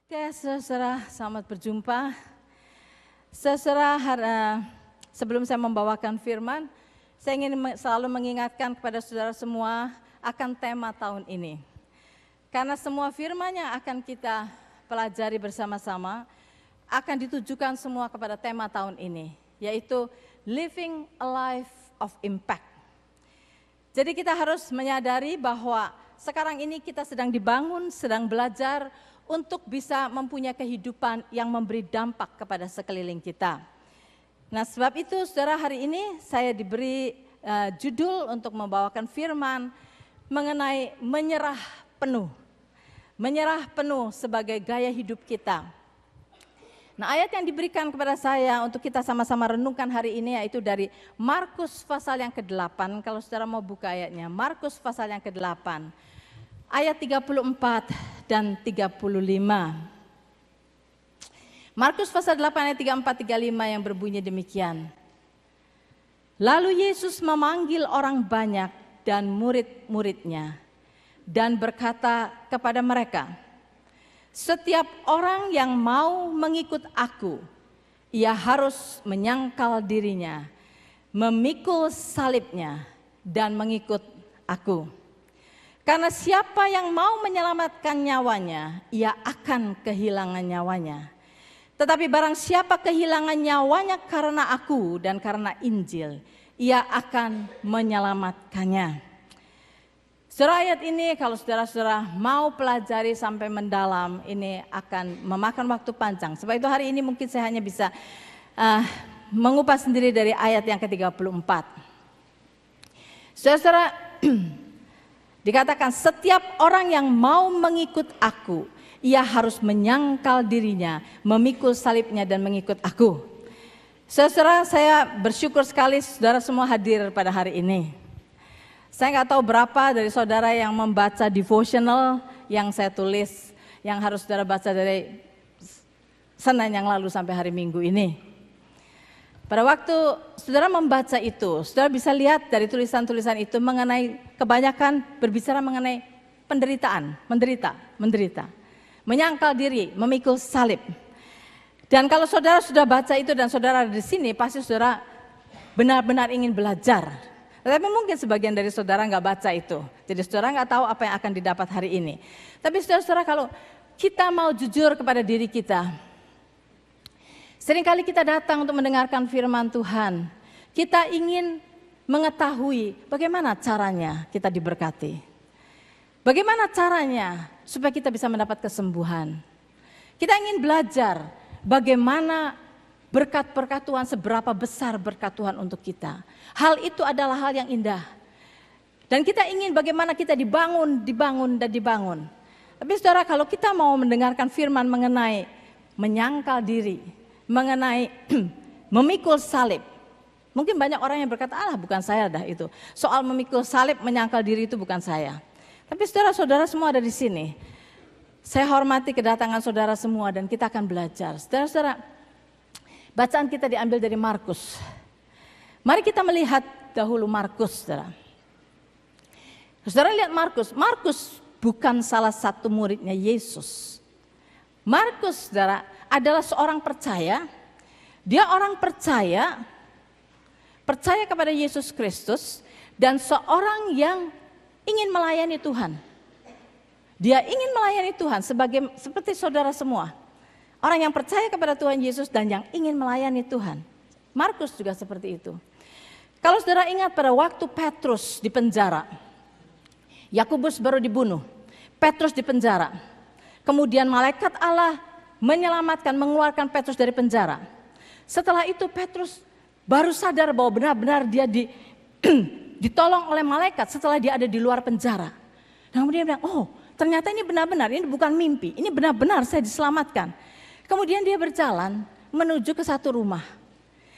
Oke, saudara, selamat berjumpa. Saudara, sebelum saya membawakan firman, saya ingin selalu mengingatkan kepada saudara semua akan tema tahun ini. Karena semua firman yang akan kita pelajari bersama-sama akan ditujukan semua kepada tema tahun ini, yaitu Living a Life of Impact. Jadi kita harus menyadari bahwa sekarang ini kita sedang dibangun, sedang belajar untuk bisa mempunyai kehidupan yang memberi dampak kepada sekeliling kita. Nah, sebab itu saudara, hari ini saya diberi judul untuk membawakan firman mengenai menyerah penuh. Menyerah penuh sebagai gaya hidup kita. Nah, ayat yang diberikan kepada saya untuk kita sama-sama renungkan hari ini yaitu dari Markus pasal yang ke-8. Kalau saudara mau buka ayatnya, Markus pasal yang ke-8. Ayat 34 dan 35. Markus pasal 8 ayat 34-35 yang berbunyi demikian. Lalu Yesus memanggil orang banyak dan murid-muridnya dan berkata kepada mereka, setiap orang yang mau mengikut aku, ia harus menyangkal dirinya, memikul salibnya dan mengikut aku. Karena siapa yang mau menyelamatkan nyawanya, ia akan kehilangan nyawanya. Tetapi barang siapa kehilangan nyawanya karena aku dan karena Injil, ia akan menyelamatkannya. Saudara, ayat ini kalau saudara-saudara mau pelajari sampai mendalam, ini akan memakan waktu panjang. Sebab itu hari ini mungkin saya hanya bisa mengupas sendiri dari ayat yang ke-34. Saudara-saudara, dikatakan setiap orang yang mau mengikut aku, ia harus menyangkal dirinya, memikul salibnya dan mengikut aku. Saudara, saya bersyukur sekali saudara semua hadir pada hari ini. Saya nggak tahu berapa dari saudara yang membaca devotional yang saya tulis, yang harus saudara baca dari Senin yang lalu sampai hari Minggu ini. Pada waktu saudara membaca itu, saudara bisa lihat dari tulisan-tulisan itu mengenai kebanyakan berbicara mengenai penderitaan, menderita, menyangkal diri, memikul salib. Dan kalau saudara sudah baca itu dan saudara ada di sini, pasti saudara benar-benar ingin belajar. Tapi mungkin sebagian dari saudara nggak baca itu, jadi saudara nggak tahu apa yang akan didapat hari ini. Tapi saudara-saudara, kalau kita mau jujur kepada diri kita, seringkali kita datang untuk mendengarkan firman Tuhan. Kita ingin mengetahui bagaimana caranya kita diberkati. Bagaimana caranya supaya kita bisa mendapat kesembuhan. Kita ingin belajar bagaimana berkat-berkat Tuhan, seberapa besar berkat Tuhan untuk kita. Hal itu adalah hal yang indah. Dan kita ingin bagaimana kita dibangun. Tapi saudara, kalau kita mau mendengarkan firman mengenai menyangkal diri, mengenai memikul salib. Mungkin banyak orang yang berkata, alah bukan saya dah itu. Soal memikul salib, menyangkal diri itu bukan saya. Tapi saudara-saudara semua ada di sini. Saya hormati kedatangan saudara semua dan kita akan belajar. Saudara-saudara, bacaan kita diambil dari Markus. Mari kita melihat dahulu Markus, saudara. Saudara lihat Markus. Markus bukan salah satu muridnya Yesus. Markus, saudara, adalah seorang percaya. Dia orang percaya kepada Yesus Kristus dan seorang yang ingin melayani Tuhan. Dia ingin melayani Tuhan seperti saudara semua. Orang yang percaya kepada Tuhan Yesus dan yang ingin melayani Tuhan. Markus juga seperti itu. Kalau saudara ingat pada waktu Petrus di penjara, Yakobus baru dibunuh, Petrus di penjara. Kemudian malaikat Allah menyelamatkan, mengeluarkan Petrus dari penjara. Setelah itu Petrus baru sadar bahwa benar-benar dia ditolong oleh malaikat setelah dia ada di luar penjara. Dan kemudian dia bilang, oh ternyata ini benar-benar, ini bukan mimpi, ini benar-benar saya diselamatkan. Kemudian dia berjalan menuju ke satu rumah.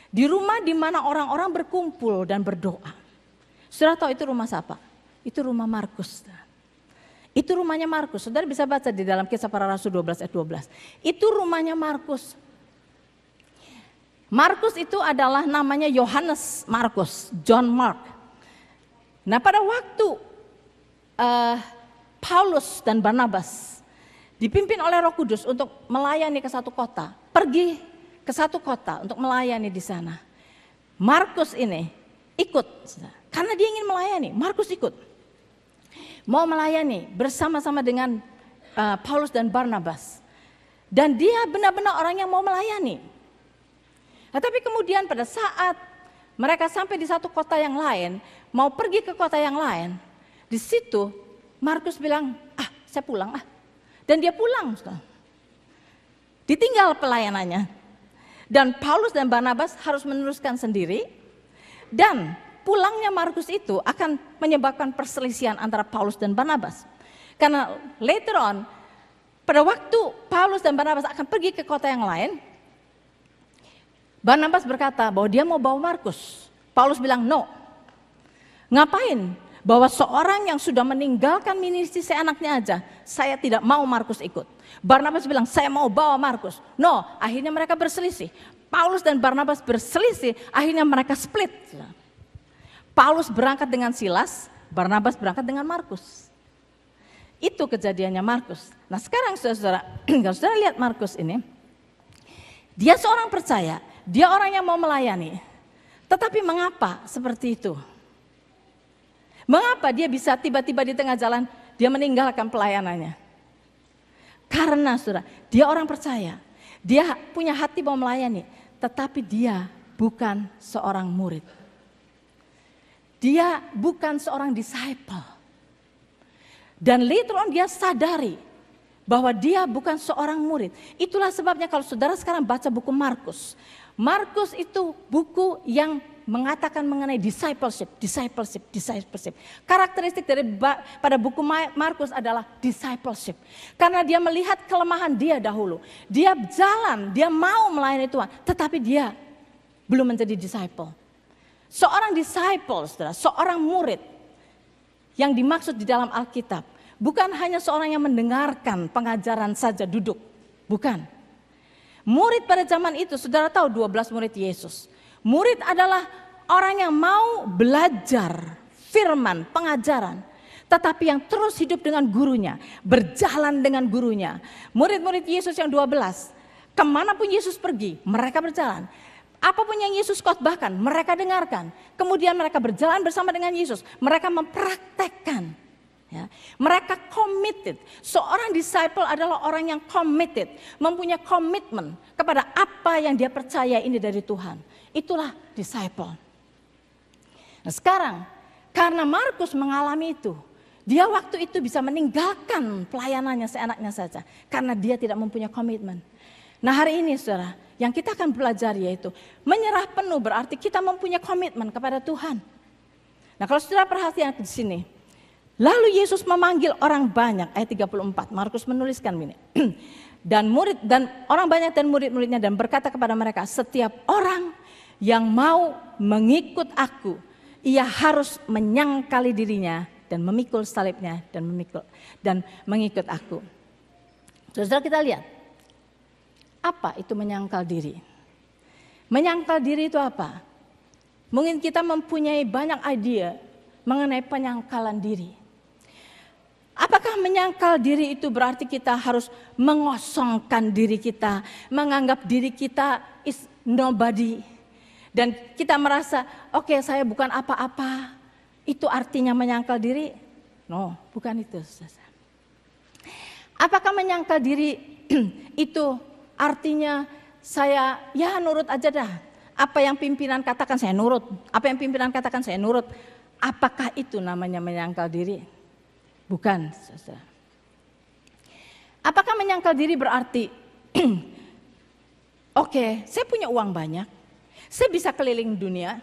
Di rumah di mana orang-orang berkumpul dan berdoa. Saudara tahu itu rumah siapa? Itu rumah Markus. Itu rumahnya Markus. Saudara bisa baca di dalam Kisah Para Rasul 12 ayat 12. Itu rumahnya Markus. Markus itu adalah namanya Yohanes Markus, John Mark. Nah, pada waktu Paulus dan Barnabas dipimpin oleh Roh Kudus untuk melayani ke satu kota, pergi ke satu kota untuk melayani di sana. Markus ini ikut, karena dia ingin melayani, Markus ikut. Mau melayani bersama-sama dengan Paulus dan Barnabas. Dan dia benar-benar orang yang mau melayani. Tetapi kemudian pada saat mereka sampai di satu kota yang lain, mau pergi ke kota yang lain, di situ Markus bilang, saya pulang . Dan dia pulang. Ditinggal pelayanannya. Dan Paulus dan Barnabas harus meneruskan sendiri. Dan pulangnya Markus itu akan menyebabkan perselisihan antara Paulus dan Barnabas. Karena later on, pada waktu Paulus dan Barnabas akan pergi ke kota yang lain, Barnabas berkata bahwa dia mau bawa Markus. Paulus bilang, no. Ngapain? Bahwa seorang yang sudah meninggalkan ministry seenaknya aja, saya tidak mau Markus ikut. Barnabas bilang, saya mau bawa Markus. No, akhirnya mereka berselisih. Paulus dan Barnabas berselisih, akhirnya mereka split. Paulus berangkat dengan Silas, Barnabas berangkat dengan Markus. Itu kejadiannya Markus. Nah sekarang saudara-saudara, kalau saudara lihat Markus ini, dia seorang percaya, dia orang yang mau melayani. Tetapi mengapa seperti itu? Mengapa dia bisa tiba-tiba di tengah jalan, dia meninggalkan pelayanannya? Karena saudara, dia orang percaya, dia punya hati mau melayani, tetapi dia bukan seorang murid. Dia bukan seorang disciple. Dan later on dia sadari bahwa dia bukan seorang murid. Itulah sebabnya kalau saudara sekarang baca buku Markus. Markus itu buku yang mengatakan mengenai discipleship. Karakteristik pada buku Markus adalah discipleship. Karena dia melihat kelemahan dia dahulu. Dia jalan, dia mau melayani Tuhan, tetapi dia belum menjadi disciple. Seorang disciple, seorang murid yang dimaksud di dalam Alkitab bukan hanya seorang yang mendengarkan pengajaran saja duduk, bukan. Murid pada zaman itu, saudara tahu 12 murid Yesus. Murid adalah orang yang mau belajar firman, pengajaran. Tetapi yang terus hidup dengan gurunya, berjalan dengan gurunya. Murid-murid Yesus yang 12, kemanapun Yesus pergi, mereka berjalan. Apapun yang Yesus khotbahkan, mereka dengarkan. Kemudian mereka berjalan bersama dengan Yesus. Mereka mempraktekkan. Ya, mereka committed. Seorang disciple adalah orang yang committed, mempunyai komitmen kepada apa yang dia percaya ini dari Tuhan. Itulah disciple. Nah sekarang, karena Markus mengalami itu, dia waktu itu bisa meninggalkan pelayanannya seenaknya saja, karena dia tidak mempunyai komitmen. Nah hari ini saudara, yang kita akan belajar yaitu menyerah penuh berarti kita mempunyai komitmen kepada Tuhan. Nah kalau saudara perhatikan di sini, lalu Yesus memanggil orang banyak, ayat 34, Markus menuliskan ini. Dan orang banyak dan murid-muridnya dan berkata kepada mereka, setiap orang yang mau mengikut aku, ia harus menyangkali dirinya dan memikul salibnya dan mengikut aku. Saudara kita lihat, apa itu menyangkal diri? Menyangkal diri itu apa? Mungkin kita mempunyai banyak ide mengenai penyangkalan diri. Apakah menyangkal diri itu berarti kita harus mengosongkan diri kita, menganggap diri kita is nobody. Dan kita merasa, oke, saya bukan apa-apa. Itu artinya menyangkal diri? No, bukan itu. Apakah menyangkal diri itu artinya saya ya nurut aja dah. Apa yang pimpinan katakan saya nurut. Apa yang pimpinan katakan saya nurut. Apakah itu namanya menyangkal diri? Bukan. Apakah menyangkal diri berarti, oke, saya punya uang banyak. Saya bisa keliling dunia,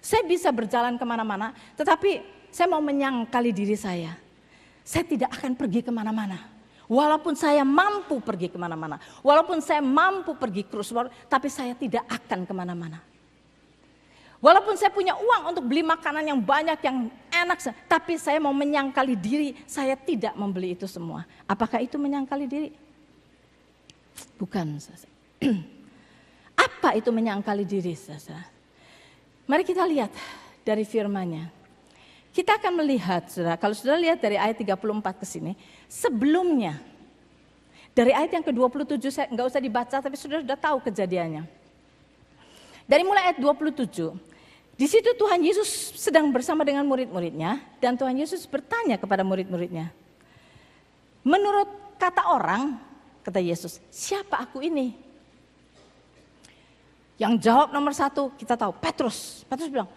saya bisa berjalan kemana-mana, tetapi saya mau menyangkali diri saya. Saya tidak akan pergi kemana-mana. Walaupun saya mampu pergi kemana-mana, walaupun saya mampu pergi cruise, tapi saya tidak akan kemana-mana. Walaupun saya punya uang untuk beli makanan yang banyak, yang enak, tapi saya mau menyangkali diri, saya tidak membeli itu semua. Apakah itu menyangkali diri? Bukan. Apa itu menyangkali diri, saudara? Mari kita lihat dari firman-Nya. Kita akan melihat, saudara, kalau saudara lihat dari ayat 34 ke sini, sebelumnya Dari ayat yang ke-27 saya nggak usah dibaca, tapi sudah tahu kejadiannya. Dari mulai ayat 27, di situ Tuhan Yesus sedang bersama dengan murid-muridnya, dan Tuhan Yesus bertanya kepada murid-muridnya, menurut kata orang, kata Yesus, siapa aku ini? Yang jawab nomor satu kita tahu, Petrus. Petrus bilang,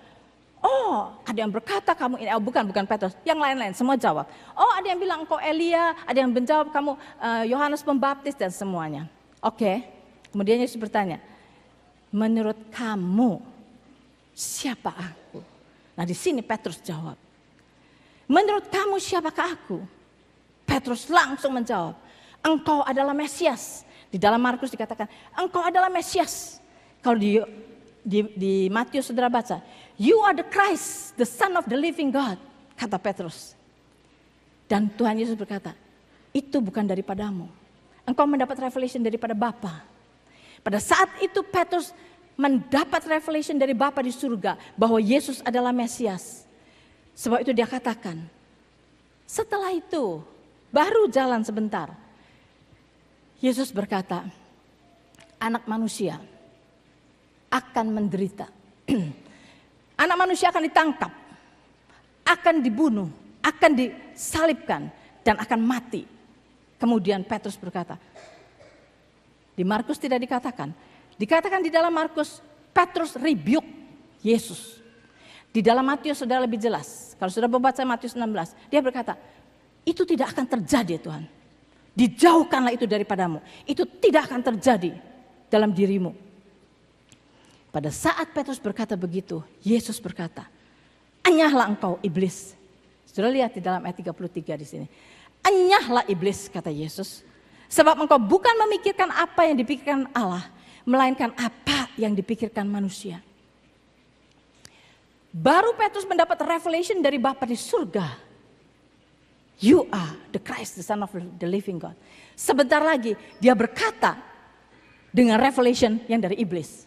oh ada yang berkata kamu ini, bukan Petrus, yang lain-lain semua jawab. Oh ada yang bilang engkau Elia, ada yang menjawab kamu Yohanes Pembaptis dan semuanya. Oke, kemudian Yesus bertanya, menurut kamu siapa aku? Nah di sini Petrus jawab, menurut kamu siapakah aku? Petrus langsung menjawab, engkau adalah Mesias. Di dalam Markus dikatakan, engkau adalah Mesias. Kalau di Matius saudara baca, you are the Christ, the Son of the living God, kata Petrus. Dan Tuhan Yesus berkata, itu bukan daripadamu. Engkau mendapat revelation daripada Bapa. Pada saat itu Petrus mendapat revelation dari Bapa di surga bahwa Yesus adalah Mesias. Sebab itu dia katakan, setelah itu baru jalan sebentar. Yesus berkata, anak manusia akan menderita. Anak manusia akan ditangkap, akan dibunuh, akan disalibkan, dan akan mati. Kemudian Petrus berkata, di Markus tidak dikatakan. Dikatakan di dalam Markus, Petrus rebuke Yesus. Di dalam Matius sudah lebih jelas. Kalau sudah membaca Matius 16, dia berkata, itu tidak akan terjadi Tuhan. Dijauhkanlah itu daripadamu. Itu tidak akan terjadi dalam dirimu. Pada saat Petrus berkata begitu, Yesus berkata, enyahlah engkau iblis. Sudah lihat di dalam ayat 33 di sini. Enyahlah iblis, kata Yesus. Sebab engkau bukan memikirkan apa yang dipikirkan Allah, melainkan apa yang dipikirkan manusia. Baru Petrus mendapat revelation dari Bapa di surga. You are the Christ, the Son of the living God. Sebentar lagi dia berkata dengan revelation yang dari iblis.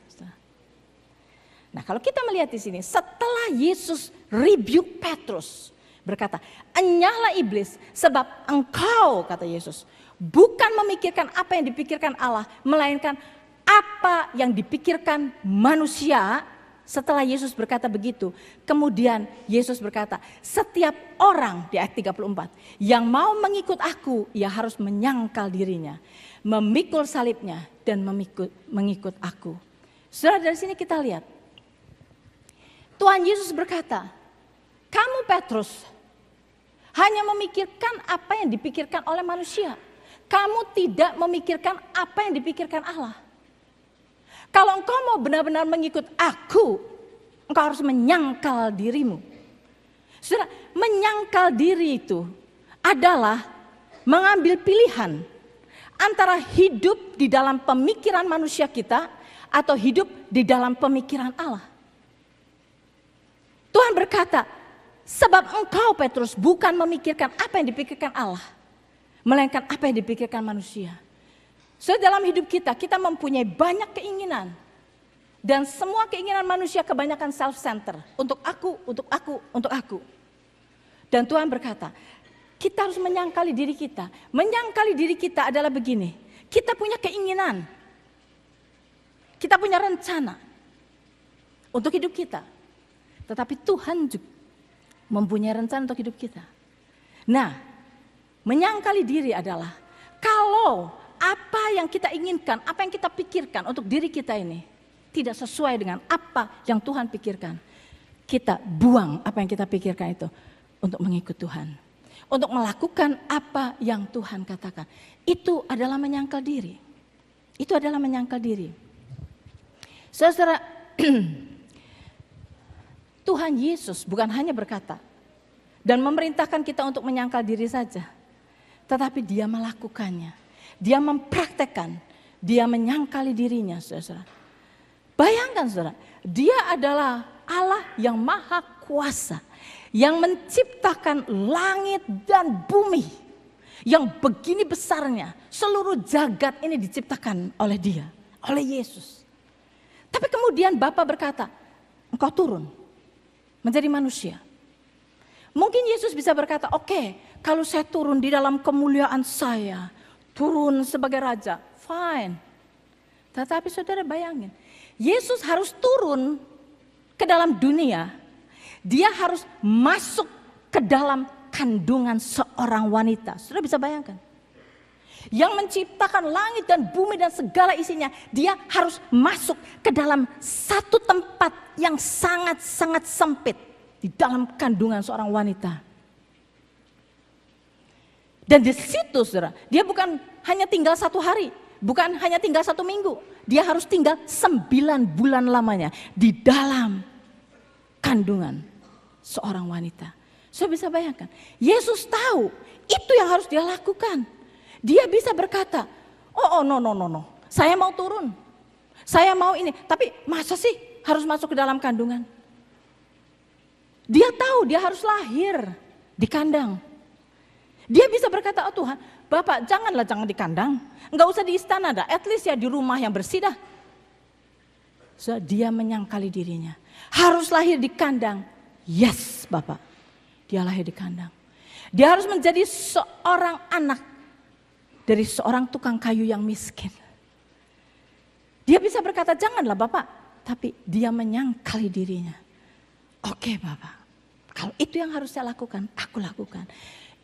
Nah kalau kita melihat di sini, setelah Yesus rebuke Petrus, berkata, enyahlah iblis sebab engkau, kata Yesus, bukan memikirkan apa yang dipikirkan Allah, melainkan apa yang dipikirkan manusia. Setelah Yesus berkata begitu, kemudian Yesus berkata, setiap orang di ayat 34 yang mau mengikut aku, ia harus menyangkal dirinya, memikul salibnya dan mengikut aku. Saudara, dari sini kita lihat, Tuhan Yesus berkata, kamu Petrus hanya memikirkan apa yang dipikirkan oleh manusia. Kamu tidak memikirkan apa yang dipikirkan Allah. Kalau engkau mau benar-benar mengikut aku, engkau harus menyangkal dirimu. Saudara, menyangkal diri itu adalah mengambil pilihan antara hidup di dalam pemikiran manusia kita atau hidup di dalam pemikiran Allah. Tuhan berkata, sebab engkau Petrus bukan memikirkan apa yang dipikirkan Allah, melainkan apa yang dipikirkan manusia. So dalam hidup kita mempunyai banyak keinginan. Dan semua keinginan manusia kebanyakan self-center. Untuk aku, untuk aku, untuk aku. Dan Tuhan berkata, kita harus menyangkali diri kita. Menyangkali diri kita adalah begini. Kita punya keinginan. Kita punya rencana untuk hidup kita. Tetapi Tuhan juga mempunyai rencana untuk hidup kita. Nah, menyangkali diri adalah kalau apa yang kita inginkan, apa yang kita pikirkan untuk diri kita ini tidak sesuai dengan apa yang Tuhan pikirkan, kita buang apa yang kita pikirkan itu untuk mengikut Tuhan. Untuk melakukan apa yang Tuhan katakan. Itu adalah menyangkal diri. Itu adalah menyangkal diri. Saudara, Tuhan Yesus bukan hanya berkata dan memerintahkan kita untuk menyangkal diri saja, tetapi dia melakukannya. Dia mempraktekkan, dia menyangkali dirinya, saudara. Bayangkan saudara, dia adalah Allah yang maha kuasa, yang menciptakan langit dan bumi, yang begini besarnya, seluruh jagat ini diciptakan oleh dia, oleh Yesus. Tapi kemudian Bapa berkata, engkau turun menjadi manusia. Mungkin Yesus bisa berkata, oke, kalau saya turun di dalam kemuliaan saya, turun sebagai raja, fine. Tetapi saudara bayangin, Yesus harus turun ke dalam dunia, dia harus masuk ke dalam kandungan seorang wanita. Saudara bisa bayangkan? Yang menciptakan langit dan bumi dan segala isinya, dia harus masuk ke dalam satu tempat yang sangat-sangat sempit di dalam kandungan seorang wanita. Dan di situ saudara, dia bukan hanya tinggal 1 hari, bukan hanya tinggal 1 minggu. Dia harus tinggal 9 bulan lamanya di dalam kandungan seorang wanita. Saya bisa bayangkan, Yesus tahu itu yang harus dia lakukan. Dia bisa berkata, no, saya mau turun, saya mau ini. Tapi masa sih harus masuk ke dalam kandungan? Dia tahu dia harus lahir di kandang. Dia bisa berkata, oh Tuhan, Bapak jangan di kandang, enggak usah di istana dah, at least ya di rumah yang bersih dah. So, dia menyangkali dirinya, harus lahir di kandang. Yes Bapak, dia lahir di kandang. Dia harus menjadi seorang anak dari seorang tukang kayu yang miskin. Dia bisa berkata, janganlah Bapak, tapi dia menyangkali dirinya. Oke Bapak, kalau itu yang harus saya lakukan, aku lakukan.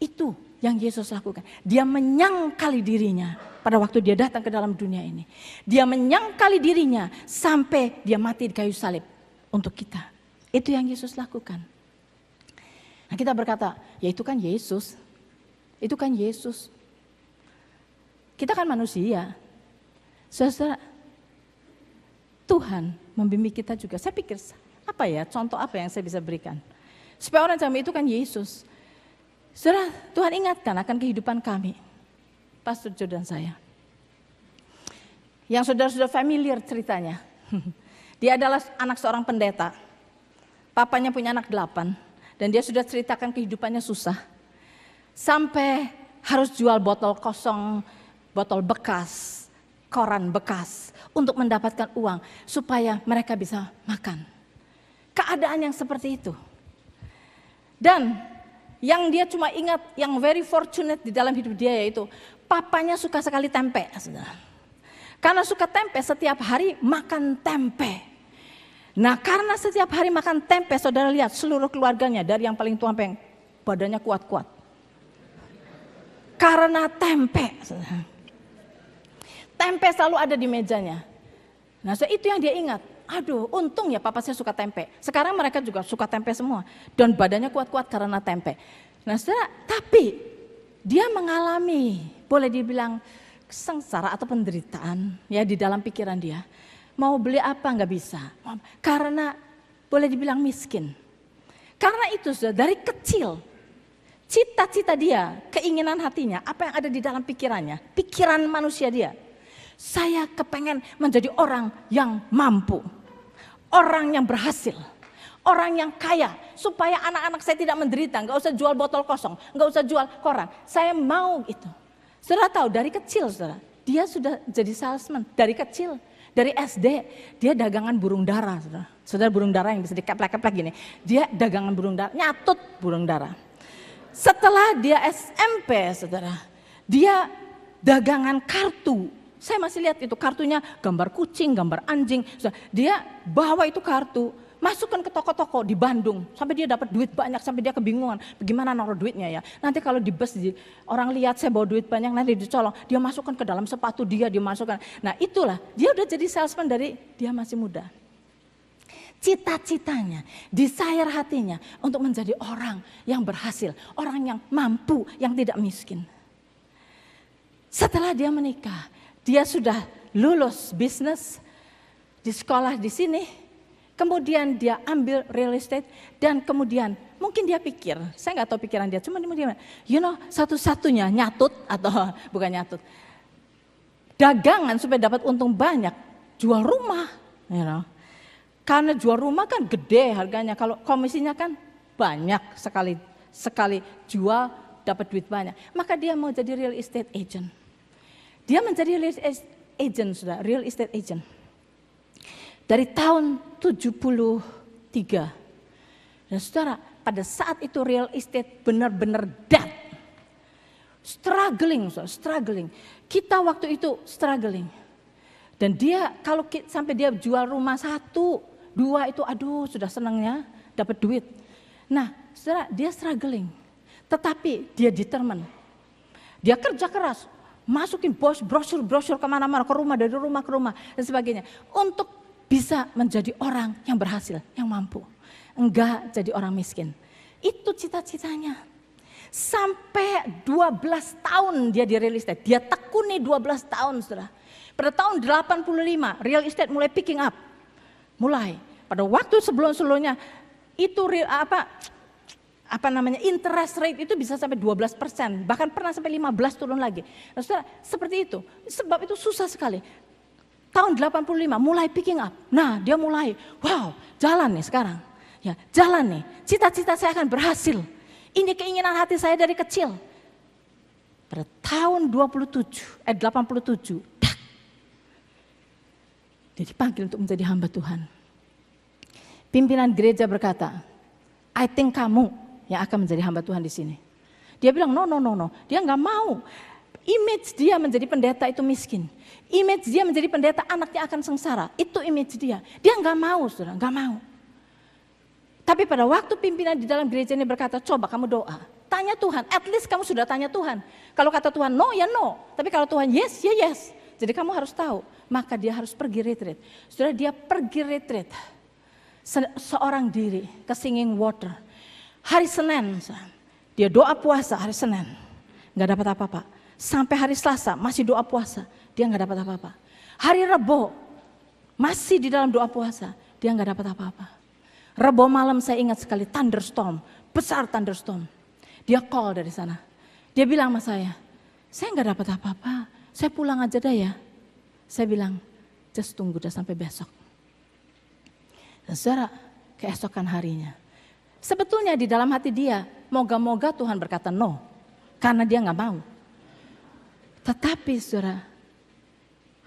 Itu yang Yesus lakukan. Dia menyangkali dirinya pada waktu dia datang ke dalam dunia ini. Dia menyangkali dirinya sampai dia mati di kayu salib untuk kita. Itu yang Yesus lakukan. Nah, kita berkata, ya itu kan Yesus. Itu kan Yesus. Kita kan manusia. Saudara, Tuhan membimbing kita juga. Saya pikir, apa ya, contoh apa yang saya bisa berikan? Supaya orang jami itu kan Yesus. Saudara, Tuhan ingatkan akan kehidupan kami, Pastor Joe dan saya. Yang saudara sudah familiar ceritanya. Dia adalah anak seorang pendeta. Papanya punya anak 8. Dan dia sudah ceritakan kehidupannya susah. Sampai harus jual botol kosong, botol bekas, koran bekas. Untuk mendapatkan uang supaya mereka bisa makan. Keadaan yang seperti itu. Dan yang dia cuma ingat, yang very fortunate di dalam hidup dia yaitu papanya suka sekali tempe. Karena suka tempe, setiap hari makan tempe. Nah karena setiap hari makan tempe, saudara lihat seluruh keluarganya dari yang paling tua sampai yang badannya kuat-kuat. Karena tempe. Tempe selalu ada di mejanya. Nah itu yang dia ingat. Aduh, untung ya papa saya suka tempe. Sekarang mereka juga suka tempe semua. Dan badannya kuat-kuat karena tempe. Nah saudara, tapi dia mengalami, boleh dibilang sengsara atau penderitaan ya di dalam pikiran dia. Mau beli apa nggak bisa. Karena boleh dibilang miskin. Karena itu saudara, dari kecil, cita-cita dia, keinginan hatinya, apa yang ada di dalam pikirannya, pikiran manusia dia. Saya kepengen menjadi orang yang mampu. Orang yang berhasil, orang yang kaya, supaya anak-anak saya tidak menderita, nggak usah jual botol kosong, nggak usah jual koran. Saya mau itu. Saudara tahu dari kecil, saudara, dia sudah jadi salesman dari kecil, dari SD dia dagangan burung dara, saudara. Saudara burung dara yang bisa dikeplek-keplek gini, dia dagangan burung dara, nyatut burung dara. Setelah dia SMP, saudara, dia dagangan kartu. Saya masih lihat itu kartunya gambar kucing, gambar anjing. Dia bawa itu kartu, masukkan ke toko-toko di Bandung. Sampai dia dapat duit banyak, sampai dia kebingungan. Bagaimana naruh duitnya ya. Nanti kalau di bus orang lihat saya bawa duit banyak, nanti dicolong. Dia masukkan ke dalam sepatu dia masukkan. Nah itulah, dia udah jadi salesman dari dia masih muda. Cita-citanya, desire hatinya untuk menjadi orang yang berhasil. Orang yang mampu, yang tidak miskin. Setelah dia menikah, dia sudah lulus bisnis di sekolah di sini, kemudian dia ambil real estate dan kemudian mungkin dia pikir, saya nggak tahu pikiran dia, cuma dia, satu-satunya nyatut atau bukan nyatut, dagangan supaya dapat untung banyak, jual rumah, karena jual rumah kan gede harganya, kalau komisinya kan banyak sekali jual dapat duit banyak, maka dia mau jadi real estate agent. Dia menjadi real estate agent. Dari tahun 73. Dan saudara, pada saat itu real estate benar-benar dead. Struggling. Kita waktu itu struggling. Dan dia kalau sampai dia jual rumah 1, 2 itu aduh sudah senangnya dapat duit. Nah saudara, dia struggling. Tetapi dia determined. Dia kerja keras. Masukin brosur kemana-mana, ke rumah, dari rumah ke rumah dan sebagainya. Untuk bisa menjadi orang yang berhasil, yang mampu. Enggak jadi orang miskin. Itu cita-citanya. Sampai 12 tahun dia di real estate. Dia tekuni 12 tahun saudara. Pada tahun 85 real estate mulai picking up. Mulai. Pada waktu sebelum-sebelumnya itu interest rate itu bisa sampai 12%. Bahkan pernah sampai 15 turun lagi. Nah saudara, seperti itu. Sebab itu susah sekali. Tahun 85 mulai picking up. Nah dia mulai, wow jalan nih sekarang. Ya, jalan nih, cita-cita saya akan berhasil. Ini keinginan hati saya dari kecil. Pada tahun 87, dia dipanggil untuk menjadi hamba Tuhan. Pimpinan gereja berkata, I think kamu yang akan menjadi hamba Tuhan di sini. Dia bilang no. Dia nggak mau. Image dia menjadi pendeta itu miskin. Image dia menjadi pendeta anaknya akan sengsara. Itu image dia. Dia nggak mau, saudara, nggak mau. Tapi pada waktu pimpinan di dalam gereja ini berkata, coba kamu doa. Tanya Tuhan, at least kamu sudah tanya Tuhan. Kalau kata Tuhan no, ya no. Tapi kalau Tuhan yes, ya yes. Jadi kamu harus tahu, maka dia harus pergi retreat. Saudara, dia pergi retreat. Seorang diri ke Singing Water. Hari Senin, dia doa puasa hari Senin. Gak dapat apa-apa. Sampai hari Selasa masih doa puasa. Dia gak dapat apa-apa. Hari Rebo masih di dalam doa puasa. Dia gak dapat apa-apa. Rebo malam saya ingat sekali thunderstorm, besar thunderstorm. Dia call dari sana. Dia bilang sama saya gak dapat apa-apa, saya pulang aja dah ya. Saya bilang, just tunggu dah sampai besok. Dan saudara, keesokan harinya. Sebetulnya di dalam hati dia, moga-moga Tuhan berkata no. Karena dia gak mau. Tetapi saudara,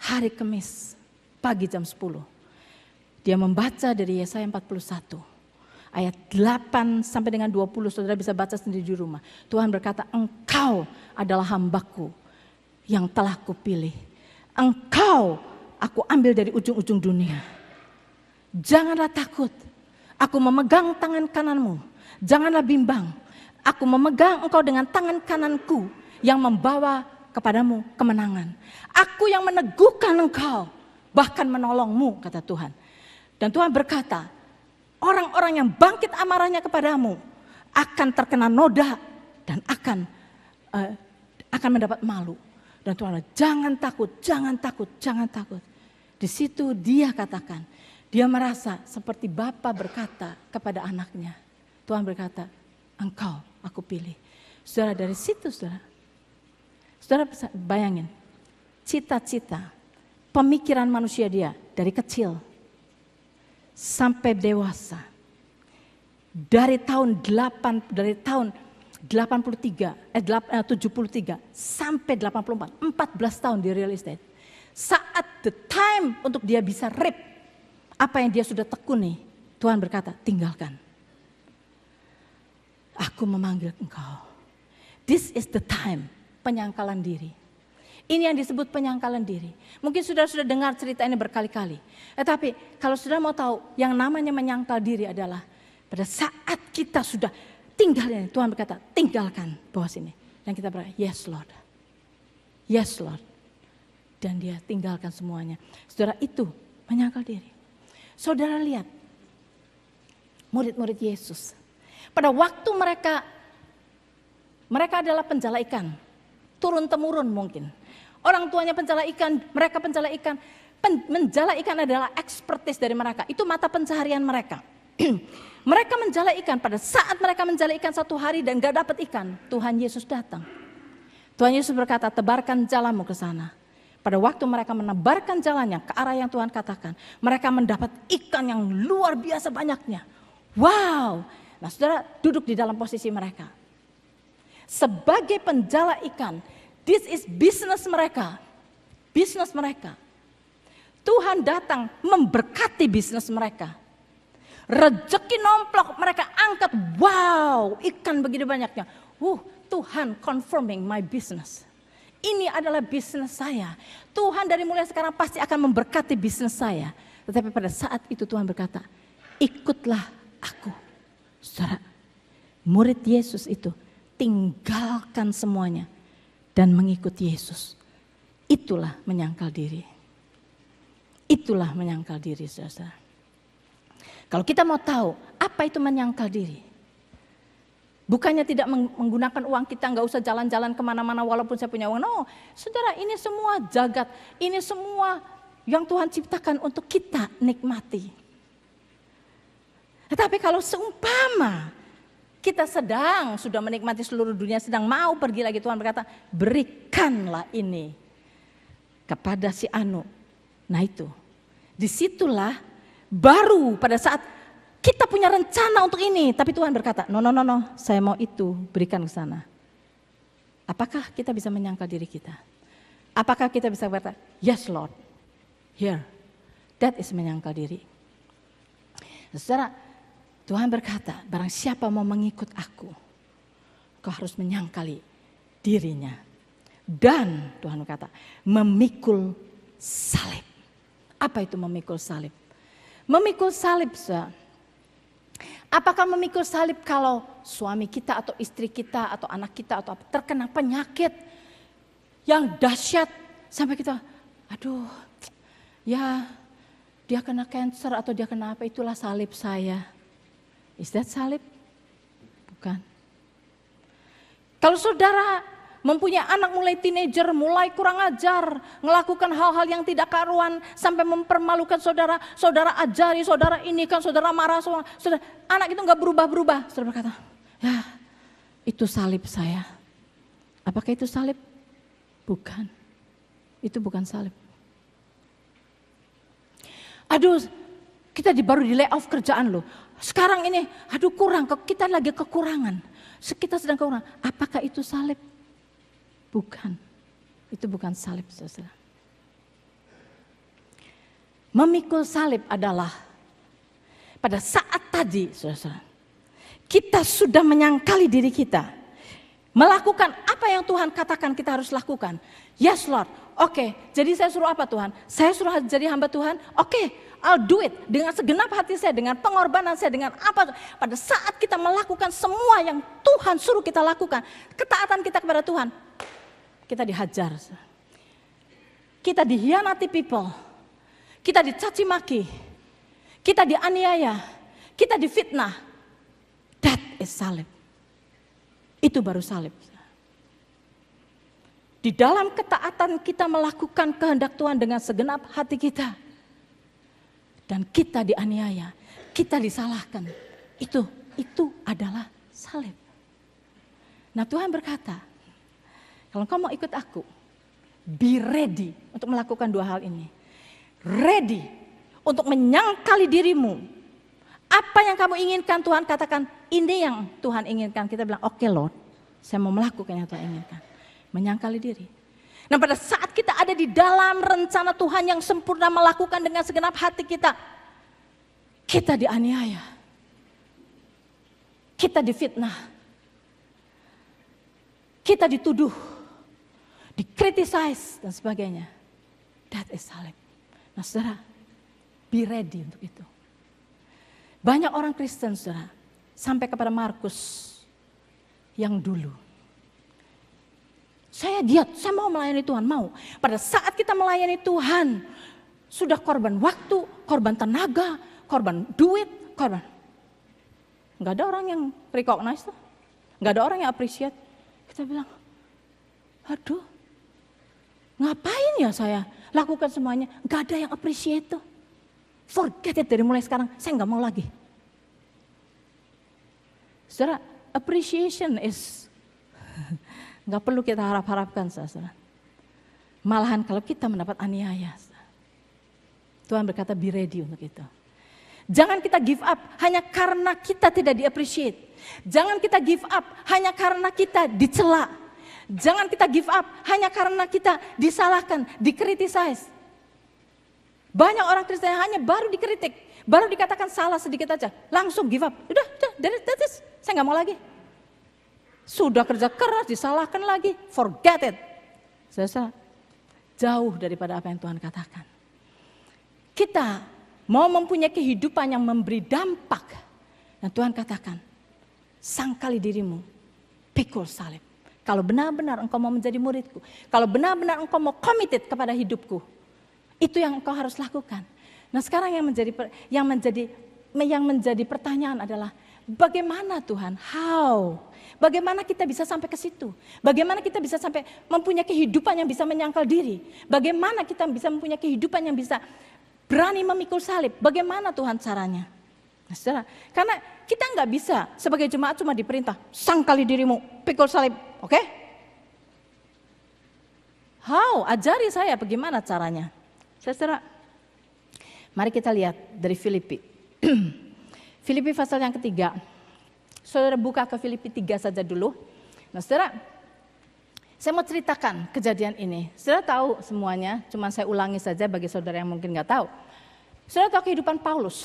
hari Kamis, pagi jam 10. Dia membaca dari Yesaya 41 ayat 8 sampai dengan 20, saudara bisa baca sendiri di rumah. Tuhan berkata, engkau adalah hambaku yang telah kupilih. Engkau aku ambil dari ujung-ujung dunia. Janganlah takut, aku memegang tangan kananmu. Janganlah bimbang, aku memegang engkau dengan tangan kananku yang membawa kepadamu kemenangan. Aku yang meneguhkan engkau, bahkan menolongmu, kata Tuhan. Dan Tuhan berkata, orang-orang yang bangkit amarahnya kepadamu akan terkena noda dan akan mendapat malu. Dan Tuhan bilang, jangan takut. Di situ dia katakan, dia merasa seperti Bapa berkata kepada anaknya. Tuhan berkata, engkau aku pilih. Saudara, dari situ saudara bayangin, cita-cita, pemikiran manusia dia dari kecil sampai dewasa, dari tahun 73 sampai 84, 14 tahun di real estate. Saat the time untuk dia bisa reap apa yang dia sudah tekuni, Tuhan berkata, tinggalkan. Aku memanggil engkau. This is the time, penyangkalan diri. Ini yang disebut penyangkalan diri. Mungkin sudah dengar cerita ini berkali-kali. Tetapi kalau sudah mau tahu, yang namanya menyangkal diri adalah pada saat kita sudah tinggal ini, Tuhan berkata, tinggalkan bawah sini. Dan kita berkata, yes Lord. Yes Lord. Dan dia tinggalkan semuanya. Saudara, itu menyangkal diri. Saudara lihat, murid-murid Yesus. Pada waktu mereka adalah penjala ikan. Turun-temurun mungkin. Orang tuanya penjala ikan, mereka penjala ikan. Menjala ikan adalah expertise dari mereka. Itu mata pencaharian mereka. Mereka menjala ikan, pada saat mereka menjala ikan satu hari dan gak dapat ikan, Tuhan Yesus datang. Tuhan Yesus berkata, tebarkan jalamu ke sana. Pada waktu mereka menebarkan jalannya ke arah yang Tuhan katakan, mereka mendapat ikan yang luar biasa banyaknya. Wow. Nah saudara duduk di dalam posisi mereka. Sebagai penjala ikan, this is business mereka. Bisnis mereka. Tuhan datang memberkati bisnis mereka. Rezeki nomplok mereka angkat. Wow, ikan begitu banyaknya. Tuhan confirming my business. Ini adalah bisnis saya. Tuhan dari mulai sekarang pasti akan memberkati bisnis saya. Tetapi pada saat itu Tuhan berkata, ikutlah aku. Saudara, murid Yesus itu tinggalkan semuanya dan mengikut Yesus. Itulah menyangkal diri. Itulah menyangkal diri, saudara. Kalau kita mau tahu apa itu menyangkal diri, bukannya tidak menggunakan uang kita, nggak usah jalan-jalan kemana-mana walaupun saya punya uang. No, saudara, ini semua jagat, ini semua yang Tuhan ciptakan untuk kita nikmati. Tetapi kalau seumpama kita sudah menikmati seluruh dunia, sedang mau pergi lagi, Tuhan berkata, berikanlah ini kepada si Anu. Nah itu, disitulah baru pada saat kita punya rencana untuk ini, tapi Tuhan berkata, no, saya mau itu, berikan ke sana. Apakah kita bisa menyangkal diri kita? Apakah kita bisa berkata, yes Lord, here, that is menyangkal diri. Saudara, Tuhan berkata, barang siapa mau mengikut aku, kau harus menyangkali dirinya. Dan Tuhan berkata, memikul salib. Apa itu memikul salib? Memikul salib, saudara. Apakah memikul salib kalau suami kita atau istri kita atau anak kita atau apa terkena penyakit yang dahsyat sampai kita, aduh, ya dia kena cancer atau dia kena apa, itulah salib saya. Is that salib? Bukan. Kalau saudara mempunyai anak mulai teenager, mulai kurang ajar, melakukan hal-hal yang tidak karuan sampai mempermalukan saudara, saudara ajari, saudara ini kan, saudara marah, saudara, anak itu nggak berubah-berubah. Saudara berkata, ya itu salib saya. Apakah itu salib? Bukan. Itu bukan salib. Aduh, kita baru di layoff kerjaan loh. Sekarang ini, aduh kurang, kita lagi kekurangan. Kita sedang kekurangan. Apakah itu salib? Bukan, itu bukan salib, saudara. Memikul salib adalah pada saat tadi, saudara, kita sudah menyangkali diri kita, melakukan apa yang Tuhan katakan kita harus lakukan. Yes Lord, oke, jadi saya suruh apa Tuhan? Saya suruh jadi hamba Tuhan, oke, I'll do it dengan segenap hati saya, dengan pengorbanan saya, dengan apa. Pada saat kita melakukan semua yang Tuhan suruh kita lakukan, ketaatan kita kepada Tuhan, kita dihajar, kita dihianati people, kita dicaci maki, kita dianiaya, kita difitnah. That is salib. Itu baru salib. Di dalam ketaatan kita melakukan kehendak Tuhan dengan segenap hati kita, dan kita dianiaya, kita disalahkan, itu adalah salib. Nah Tuhan berkata, kalau kau mau ikut aku, be ready untuk melakukan dua hal ini. Ready untuk menyangkali dirimu. Apa yang kamu inginkan Tuhan katakan, ini yang Tuhan inginkan. Kita bilang, oke Lord, saya mau melakukan yang Tuhan inginkan. Menyangkali diri. Nah pada saat kita ada di dalam rencana Tuhan yang sempurna, melakukan dengan segenap hati kita, kita dianiaya. Kita difitnah. Kita dituduh. Dikritisize dan sebagainya. That is salib. Nah saudara, be ready untuk itu. Banyak orang Kristen saudara, sampai kepada Markus yang dulu. Saya diet, saya mau melayani Tuhan, mau. Pada saat kita melayani Tuhan, sudah korban waktu, korban tenaga, korban duit, korban. Gak ada orang yang recognize tuh. Gak ada orang yang appreciate. Kita bilang, aduh, ngapain ya saya lakukan semuanya, gak ada yang appreciate tuh. Forget it, dari mulai sekarang saya gak mau lagi. Saudara, appreciation is gak perlu kita harap-harapkan saudara. Malahan kalau kita mendapat aniaya, Tuhan berkata be ready untuk itu. Jangan kita give up hanya karena kita tidak di-appreciate. Jangan kita give up hanya karena kita dicela. Jangan kita give up hanya karena kita disalahkan, dikritisize. Banyak orang Kristen yang hanya baru dikritik, baru dikatakan salah sedikit aja, langsung give up. Udah, that's it. Saya nggak mau lagi. Sudah kerja keras disalahkan lagi, forget it. Saudara, jauh daripada apa yang Tuhan katakan. Kita mau mempunyai kehidupan yang memberi dampak. Dan Tuhan katakan, sangkali dirimu, pikul salib. Kalau benar-benar engkau mau menjadi muridku, kalau benar-benar engkau mau committed kepada hidupku, itu yang engkau harus lakukan. Nah sekarang yang menjadi pertanyaan adalah, bagaimana Tuhan? How? Bagaimana kita bisa sampai ke situ? Bagaimana kita bisa sampai mempunyai kehidupan yang bisa menyangkal diri? Bagaimana kita bisa mempunyai kehidupan yang bisa berani memikul salib? Bagaimana Tuhan caranya? Nah, saudara, karena kita nggak bisa sebagai jemaat cuma diperintah, sangkali dirimu, pikul salib, oke? How? Ajari saya bagaimana caranya. Saudara, mari kita lihat dari Filipi. Filipi pasal yang ketiga. Saudara buka ke Filipi 3 saja dulu. Nah saudara, saya mau ceritakan kejadian ini. Saudara tahu semuanya, cuma saya ulangi saja bagi saudara yang mungkin nggak tahu. Saudara tahu kehidupan Paulus.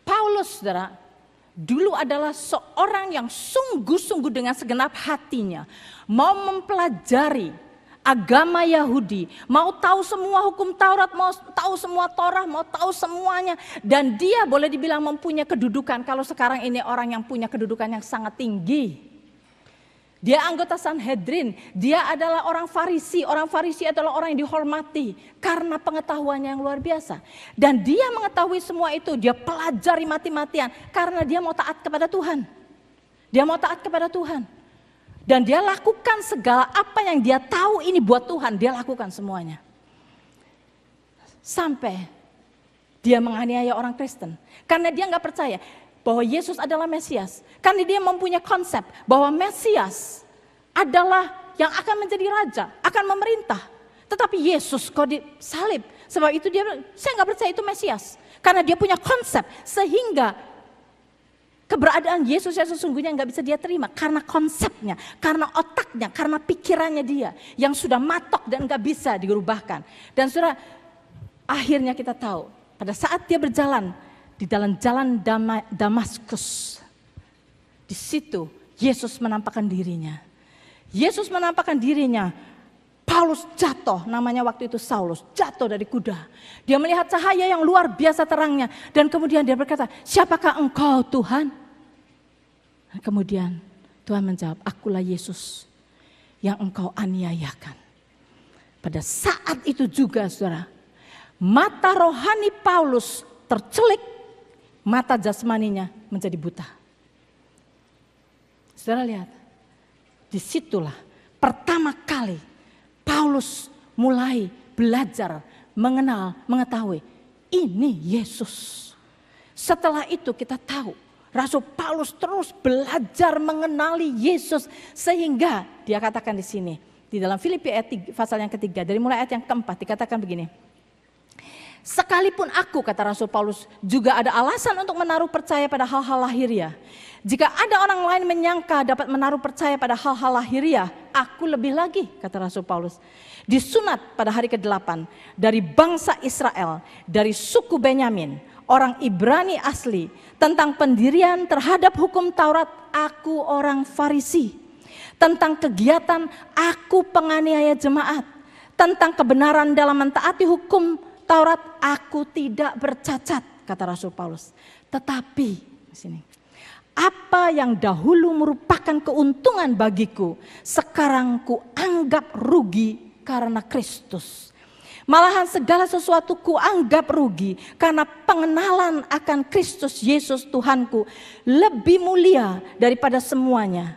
Paulus saudara, dulu adalah seorang yang sungguh-sungguh dengan segenap hatinya mau mempelajari agama Yahudi, mau tahu semua hukum Taurat, mau tahu semua Torah, mau tahu semuanya. Dan dia boleh dibilang mempunyai kedudukan, kalau sekarang ini orang yang punya kedudukan yang sangat tinggi. Dia anggota Sanhedrin, dia adalah orang Farisi. Orang Farisi adalah orang yang dihormati karena pengetahuannya yang luar biasa. Dan dia mengetahui semua itu, dia pelajari mati-matian karena dia mau taat kepada Tuhan. Dia mau taat kepada Tuhan. Dan dia lakukan segala apa yang dia tahu ini buat Tuhan, dia lakukan semuanya. Sampai dia menganiaya orang Kristen. Karena dia gak percaya bahwa Yesus adalah Mesias. Karena dia mempunyai konsep bahwa Mesias adalah yang akan menjadi raja, akan memerintah. Tetapi Yesus kok disalib. Sebab itu dia bilang, saya gak percaya itu Mesias. Karena dia punya konsep sehingga keberadaan Yesus yang sesungguhnya nggak bisa dia terima karena konsepnya, karena otaknya, karena pikirannya dia yang sudah matok dan nggak bisa dirubahkan. Dan saudara, akhirnya kita tahu pada saat dia berjalan di dalam jalan Damaskus, di situ Yesus menampakkan dirinya. Yesus menampakkan dirinya. Paulus jatuh, namanya waktu itu Saulus, jatuh dari kuda. Dia melihat cahaya yang luar biasa terangnya dan kemudian dia berkata, siapakah engkau Tuhan? Kemudian Tuhan menjawab, akulah Yesus yang engkau aniayakan. Pada saat itu juga saudara, mata rohani Paulus tercelik, mata jasmaninya menjadi buta. Saudara lihat, disitulah pertama kali Paulus mulai belajar, mengenal, mengetahui ini Yesus. Setelah itu kita tahu Rasul Paulus terus belajar mengenali Yesus sehingga dia katakan di sini di dalam Filipi pasal yang ketiga dari mulai ayat yang keempat dikatakan begini. Sekalipun aku, kata Rasul Paulus, juga ada alasan untuk menaruh percaya pada hal-hal lahiriah. Jika ada orang lain menyangka dapat menaruh percaya pada hal-hal lahiriah, aku lebih lagi, kata Rasul Paulus. Disunat pada hari ke-8 dari bangsa Israel, dari suku Benyamin, orang Ibrani asli, tentang pendirian terhadap hukum Taurat, aku orang Farisi. Tentang kegiatan, aku penganiaya jemaat. Tentang kebenaran dalam mentaati hukum Taurat, aku tidak bercacat, kata Rasul Paulus. Tetapi, di sini, apa yang dahulu merupakan keuntungan bagiku, sekarang ku anggap rugi karena Kristus. Malahan segala sesuatu ku anggap rugi karena pengenalan akan Kristus Yesus Tuhanku lebih mulia daripada semuanya.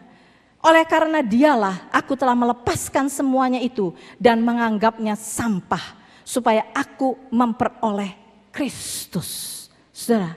Oleh karena dialah aku telah melepaskan semuanya itu dan menganggapnya sampah supaya aku memperoleh Kristus. Saudara,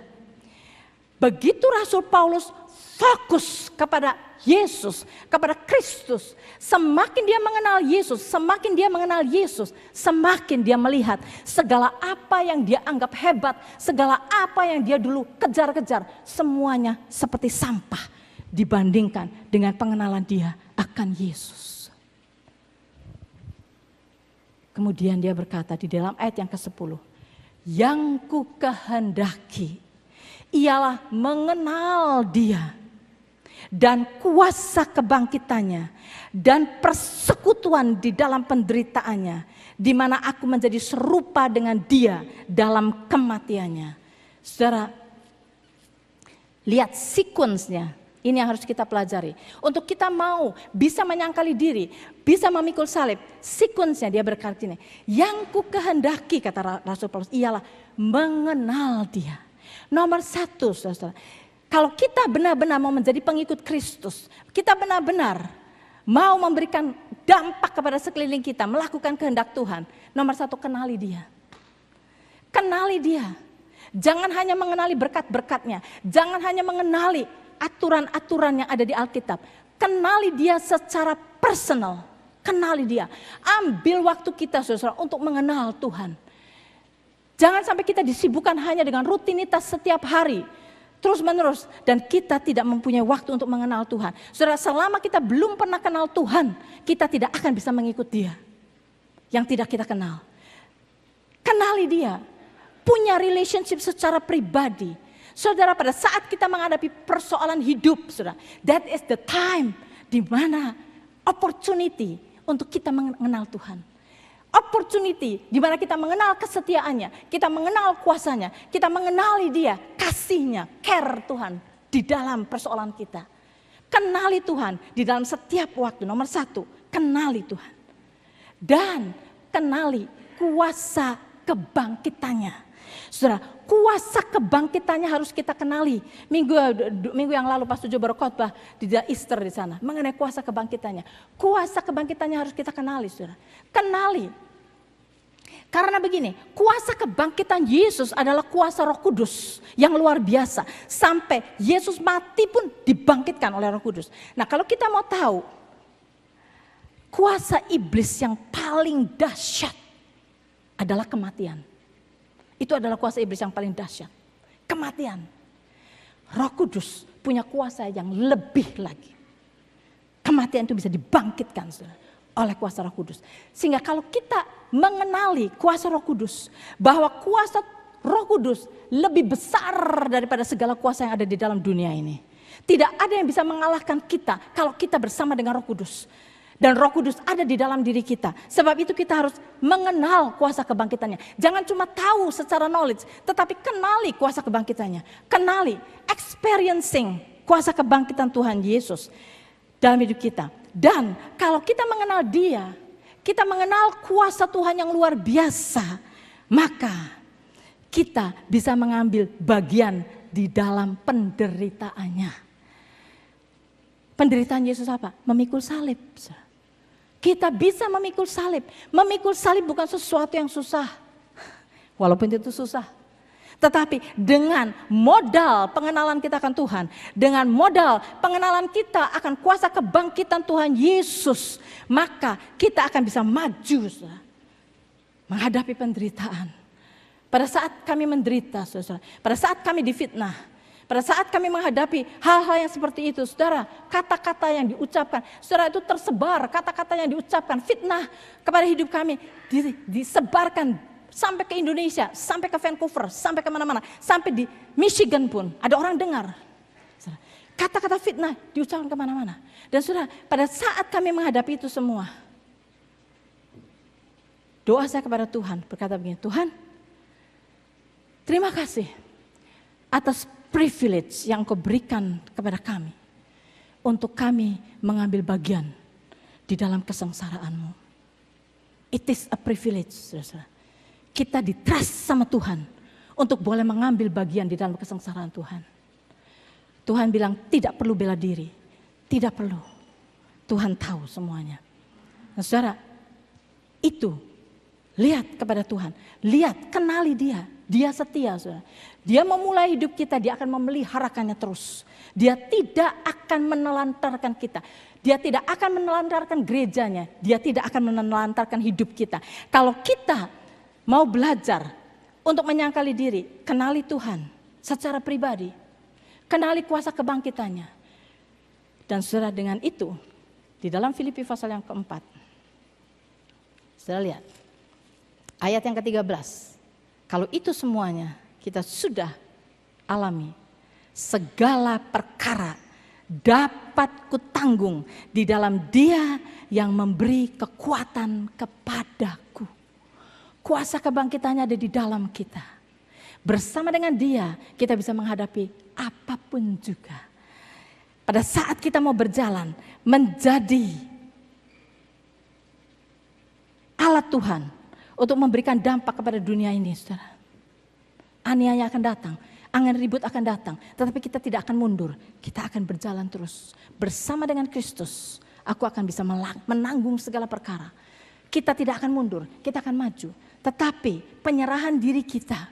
begitu Rasul Paulus fokus kepada Yesus, kepada Kristus. Semakin dia mengenal Yesus, semakin dia mengenal Yesus, semakin dia melihat segala apa yang dia anggap hebat, segala apa yang dia dulu kejar-kejar, semuanya seperti sampah dibandingkan dengan pengenalan dia akan Yesus. Kemudian dia berkata di dalam ayat yang ke-10, yang ku kehendaki ialah mengenal dia dan kuasa kebangkitannya dan persekutuan di dalam penderitaannya, di mana aku menjadi serupa dengan dia dalam kematiannya. Saudara, lihat sequence-nya. Ini yang harus kita pelajari. Untuk kita mau bisa menyangkali diri, bisa memikul salib, sequence-nya dia berkata ini, yang ku kehendaki, kata Rasul Paulus, ialah mengenal dia. Nomor satu, saudara, kalau kita benar-benar mau menjadi pengikut Kristus, kita benar-benar mau memberikan dampak kepada sekeliling kita, melakukan kehendak Tuhan, nomor satu, kenali dia. Kenali dia. Jangan hanya mengenali berkat-berkatnya, jangan hanya mengenali aturan-aturan yang ada di Alkitab. Kenali dia secara personal. Kenali dia. Ambil waktu kita, saudara, untuk mengenal Tuhan. Jangan sampai kita disibukkan hanya dengan rutinitas setiap hari, terus menerus, dan kita tidak mempunyai waktu untuk mengenal Tuhan. Saudara, selama kita belum pernah kenal Tuhan, kita tidak akan bisa mengikut dia yang tidak kita kenal. Kenali dia. Punya relationship secara pribadi. Saudara, pada saat kita menghadapi persoalan hidup, saudara, that is the time di mana opportunity untuk kita mengenal Tuhan. Opportunity di mana kita mengenal kesetiaannya, kita mengenal kuasanya, kita mengenali dia, kasihnya, care Tuhan di dalam persoalan kita. Kenali Tuhan di dalam setiap waktu. Nomor satu, kenali Tuhan. Dan kenali kuasa kebangkitannya. Saudara, kuasa kebangkitannya harus kita kenali. Minggu yang lalu Pastor Jo berkhotbah di Easter di sana mengenai kuasa kebangkitannya. Kuasa kebangkitannya harus kita kenali, saudara. Kenali. Karena begini, kuasa kebangkitan Yesus adalah kuasa Roh Kudus yang luar biasa. Sampai Yesus mati pun dibangkitkan oleh Roh Kudus. Nah, kalau kita mau tahu kuasa iblis yang paling dahsyat adalah kematian. Itu adalah kuasa iblis yang paling dahsyat. Kematian. Roh Kudus punya kuasa yang lebih lagi. Kematian itu bisa dibangkitkan, saudara, oleh kuasa Roh Kudus. Sehingga kalau kita mengenali kuasa Roh Kudus, bahwa kuasa Roh Kudus lebih besar daripada segala kuasa yang ada di dalam dunia ini. Tidak ada yang bisa mengalahkan kita kalau kita bersama dengan Roh Kudus. Dan Roh Kudus ada di dalam diri kita. Sebab itu kita harus mengenal kuasa kebangkitannya. Jangan cuma tahu secara knowledge, tetapi kenali kuasa kebangkitannya. Kenali, experiencing kuasa kebangkitan Tuhan Yesus dalam hidup kita. Dan kalau kita mengenal dia, kita mengenal kuasa Tuhan yang luar biasa, maka kita bisa mengambil bagian di dalam penderitaannya. Penderitaan Yesus apa? Memikul salib. Kita bisa memikul salib. Memikul salib bukan sesuatu yang susah. Walaupun itu susah. Tetapi dengan modal pengenalan kita akan Tuhan. Dengan modal pengenalan kita akan kuasa kebangkitan Tuhan Yesus. Maka kita akan bisa maju. Menghadapi penderitaan. Pada saat kami menderita, saudara. Pada saat kami difitnah. Pada saat kami menghadapi hal-hal yang seperti itu, saudara, kata-kata yang diucapkan, saudara, itu tersebar, kata-kata yang diucapkan, fitnah kepada hidup kami, disebarkan sampai ke Indonesia, sampai ke Vancouver, sampai kemana-mana, sampai di Michigan pun, ada orang dengar. Kata-kata fitnah diucapkan kemana-mana. Dan saudara, pada saat kami menghadapi itu semua, doa saya kepada Tuhan, berkata begini, Tuhan, terima kasih atas privilege yang Kau berikan kepada kami untuk kami mengambil bagian di dalam kesengsaraan-Mu. It is a privilege, saudara. Kita di-trust sama Tuhan untuk boleh mengambil bagian di dalam kesengsaraan Tuhan. Tuhan bilang tidak perlu bela diri, tidak perlu. Tuhan tahu semuanya. Nah, saudara, itu lihat kepada Tuhan, lihat, kenali Dia. Dia setia, saudara. Dia memulai hidup kita, dia akan memeliharakannya terus. Dia tidak akan menelantarkan kita. Dia tidak akan menelantarkan gerejanya. Dia tidak akan menelantarkan hidup kita. Kalau kita mau belajar untuk menyangkali diri, kenali Tuhan secara pribadi. Kenali kuasa kebangkitannya. Dan saudara, dengan itu, di dalam Filipi pasal yang keempat, saudara lihat, ayat yang ke-13. Kalau itu semuanya kita sudah alami, segala perkara dapat kutanggung di dalam Dia yang memberi kekuatan kepadaku. Kuasa kebangkitannya ada di dalam kita. Bersama dengan Dia kita bisa menghadapi apapun juga. Pada saat kita mau berjalan menjadi alat Tuhan untuk memberikan dampak kepada dunia ini, saudara. Aniaya akan datang, angin ribut akan datang, tetapi kita tidak akan mundur. Kita akan berjalan terus bersama dengan Kristus. Aku akan bisa menanggung segala perkara. Kita tidak akan mundur, kita akan maju. Tetapi penyerahan diri kita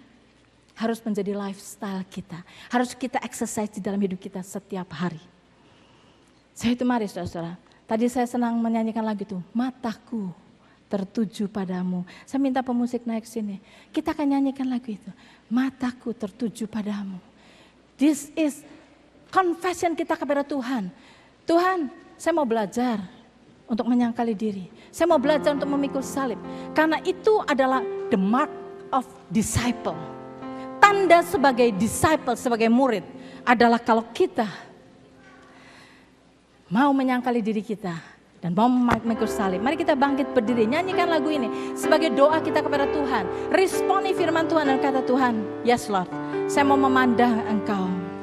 harus menjadi lifestyle kita. Harus kita exercise di dalam hidup kita setiap hari. Saya itu mari saudara-saudara. Tadi saya senang menyanyikan lagu itu. Mataku tertuju padamu. Saya minta pemusik naik sini. Kita akan nyanyikan lagu itu. Mataku tertuju padamu. This is confession kita kepada Tuhan. Tuhan, saya mau belajar untuk menyangkali diri. Saya mau belajar untuk memikul salib. Karena itu adalah the mark of disciple. Tanda sebagai disciple, sebagai murid adalah kalau kita mau menyangkali diri kita dan mau memikul salib. Mari kita bangkit berdiri, nyanyikan lagu ini sebagai doa kita kepada Tuhan. Responi firman Tuhan dan kata Tuhan, yes Lord, saya mau memandang Engkau.